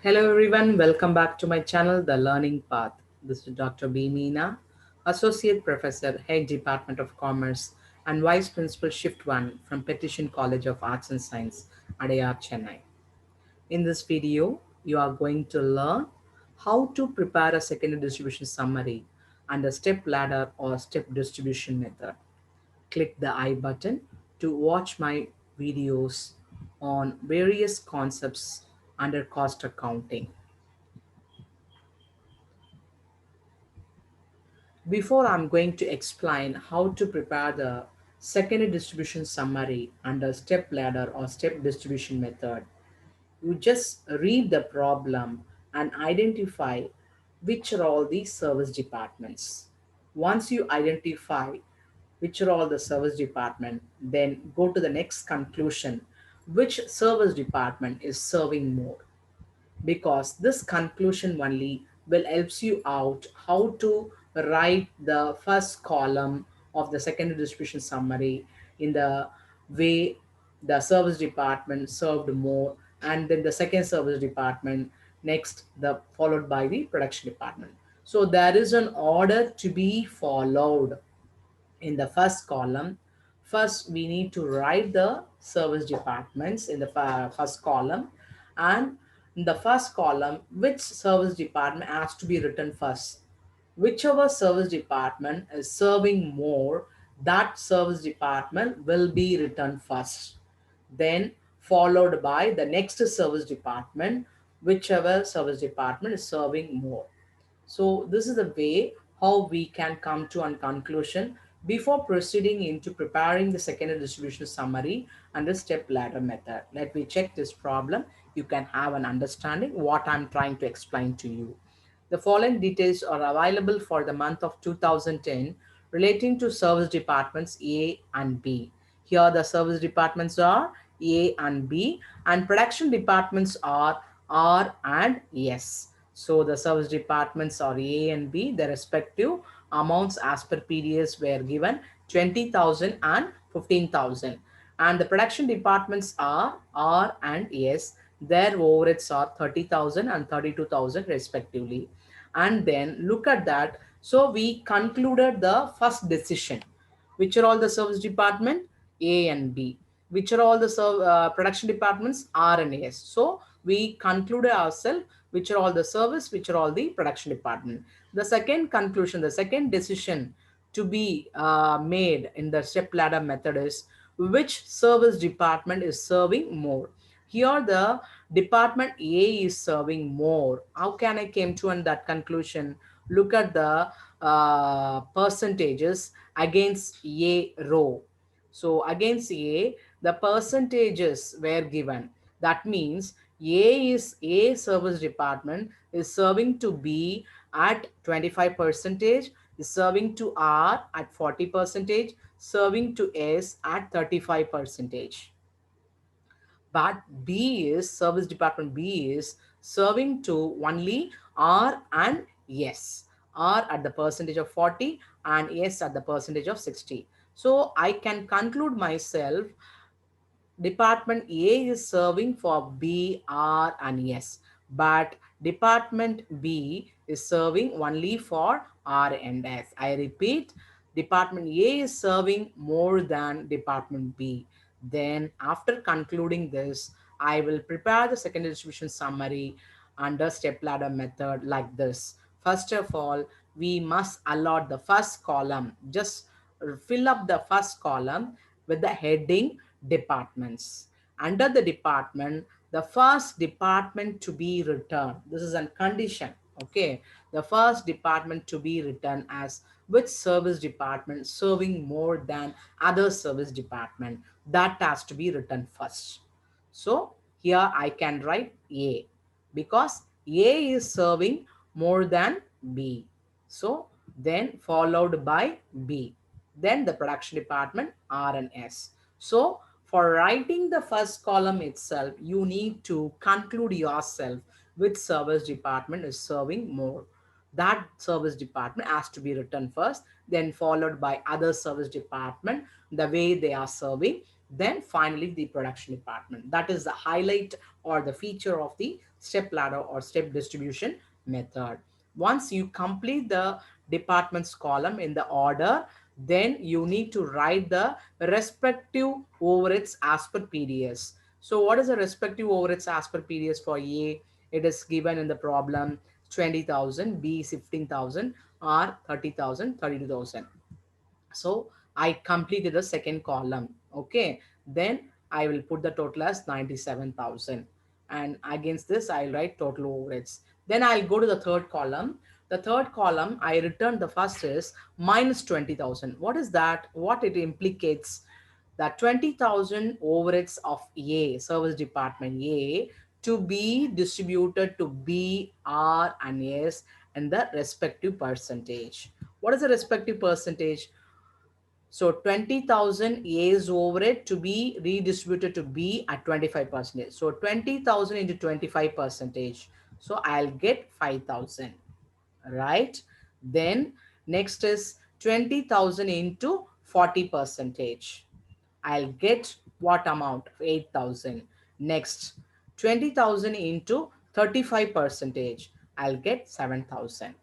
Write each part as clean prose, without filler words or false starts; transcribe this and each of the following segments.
Hello everyone, welcome back to my channel, The Learning Path. This is Dr. B. Meena, Associate Professor, Head Department of Commerce and Vice Principal Shift 1 from Petition College of Arts and Science, Adayar, Chennai. In this video, you are going to learn how to prepare a secondary distribution summary and a step ladder or step distribution method. Click the I button to watch my videos on various concepts under cost accounting. Before I'm going to explain how to prepare the secondary distribution summary under step ladder or step distribution method, you just read the problem and identify which are all the service departments. Once you identify which are all the service department, then go to the next conclusion, which service department is serving more, because this conclusion only will helps you out how to write the first column of the secondary distribution summary in the way the service department served more, and then the second service department next, the followed by the production department. So there is an order to be followed. In the first column, first we need to write the service departments in the first column, and in the first column which service department has to be written first. Whichever service department is serving more, that service department will be written first, then followed by the next service department, whichever service department is serving more. So this is the way how we can come to a conclusion before proceeding into preparing the secondary distribution summary and the step ladder method. Let me check this problem. You can have an understanding what I'm trying to explain to you. The following details are available for the month of 2010 relating to service departments A and B. Here the service departments are A and B, and production departments are R and S. So the service departments are A and B. The respective amounts as per PDS were given 20,000 and 15,000. And the production departments are R and S. Their overheads are 30,000 and 32,000 respectively. And then look at that. So we concluded the first decision. Which are all the service department? A and B. Which are all the production departments? R and S. So we concluded ourselves which are all the service, which are all the production department. The second conclusion, the second decision to be made in the step ladder method is which service department is serving more. Here the department A is serving more. How can I came to that conclusion? Look at the percentages against A row. So against A, the percentages were given. That means A service department is serving to B at 25 percentage, is serving to R at 40 percentage, serving to S at 35 percentage. But B is service department B is serving to only R and S. R at the percentage of 40 and S at the percentage of 60. So I can conclude myself Department A is serving for B, R, and S, but Department B is serving only for R and S. I repeat, Department A is serving more than Department B. Then, after concluding this, I will prepare the secondary distribution summary under step ladder method like this. First of all, we must allot the first column. Just fill up the first column with the heading departments. Under the department, the first department to be written, this is a condition, okay? The first department to be written as which service department serving more than other service department, that has to be written first. So here I can write A because A is serving more than B. So then followed by B. Then the production department R and S. So for writing the first column itself, you need to conclude yourself which service department is serving more. That service department has to be written first, then followed by other service department, the way they are serving, then finally the production department. That is the highlight or the feature of the step ladder or step distribution method. Once you complete the departments column in the order, then you need to write the respective overheads as per PDS. So what is the respective overheads as per PDS for A? It is given in the problem 20,000, B 15,000, R 30,000, 32,000. So I completed the second column. Okay. Then I will put the total as 97,000. And against this, I'll write total overheads. Then I'll go to the third column. The third column, I returned the first is minus 20,000. What is that? What it implicates? That 20,000 overheads of A, service department A, to be distributed to B, R, and S and the respective percentage. What is the respective percentage? So 20,000 A's overhead to be redistributed to B at 25%. So 20,000 into 25 percentage. So I'll get 5,000, right? Then next is 20,000 into 40 percentage. I'll get what amount? 8,000. Next, 20,000 into 35 percentage. I'll get 7,000.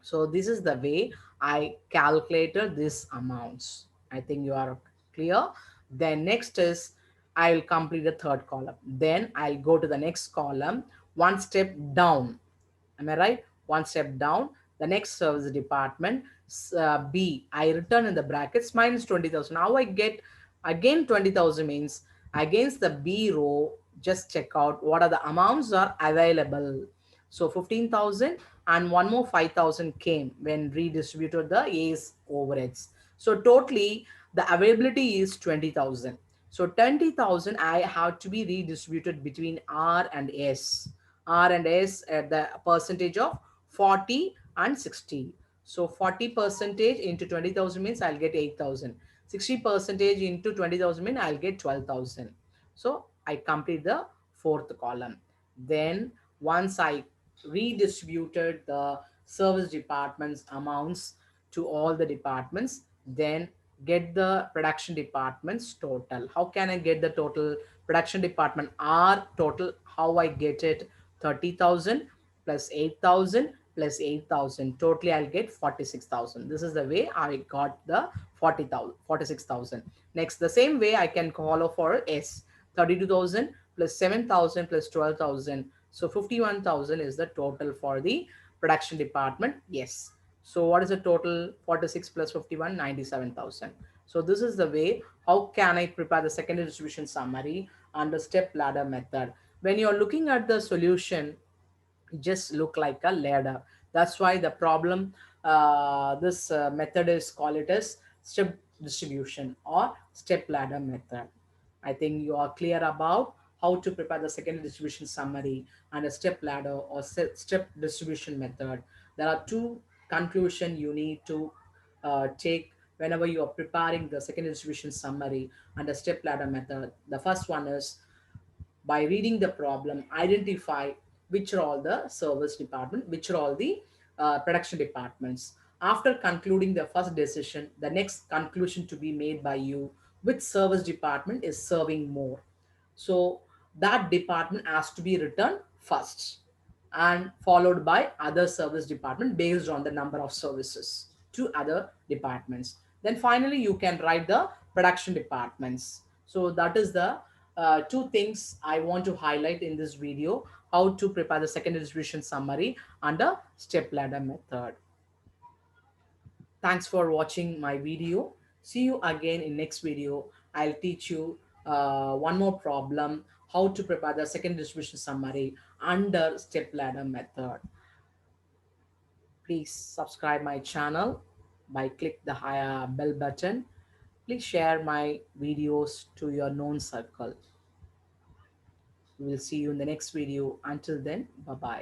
So this is the way I calculated these amounts. I think you are clear. Then next is I will complete the third column. Then I'll go to the next column, one step down. Am I right? One step down. The next service department, B. I return in the brackets minus 20,000. Now I get again 20,000 means against the B row, just check out what are the amounts are available. So 15,000 and one more 5,000 came when redistributed the A's overheads. So totally the availability is 20,000. So 20,000 I have to be redistributed between R and S. R and S at the percentage of 40 and 60. So 40 percentage into 20,000 means I'll get 8,000. 60 percentage into 20,000 means I'll get 12,000. So I complete the fourth column. Then once I redistributed the service departments amounts to all the departments, then get the production departments total. How can I get the total? Production department R total, how I get it? 30,000 plus 8,000 plus 8,000. Totally I'll get 46,000. This is the way I got the 40,000, 46,000. Next, the same way I can follow for S. 32,000 plus 7,000 plus 12,000. So 51,000 is the total for the production department. Yes. So what is the total? 46 plus 51, 97,000. So this is the way how can I prepare the secondary distribution summary under step ladder method. When you're looking at the solution, just look like a ladder. That's why the problem, this method is called it as step distribution or step ladder method. I think you are clear about how to prepare the secondary distribution summary and a step ladder or step distribution method. There are two conclusion you need to take whenever you are preparing the secondary distribution summary and a step ladder method. The first one is by reading the problem, identify which are all the service department, which are all the production departments. After concluding the first decision, the next conclusion to be made by you, which service department is serving more. So that department has to be written first and followed by other service department based on the number of services to other departments. Then finally, you can write the production departments. So that is the two things I want to highlight in this video, how to prepare the secondary distribution summary under step ladder method. Thanks for watching my video. See you again in next video. I'll teach you one more problem, how to prepare the second distribution summary under step ladder method. Please subscribe my channel by click the bell button. Please share my videos to your known circle. We will see you in the next video. Until then, bye bye.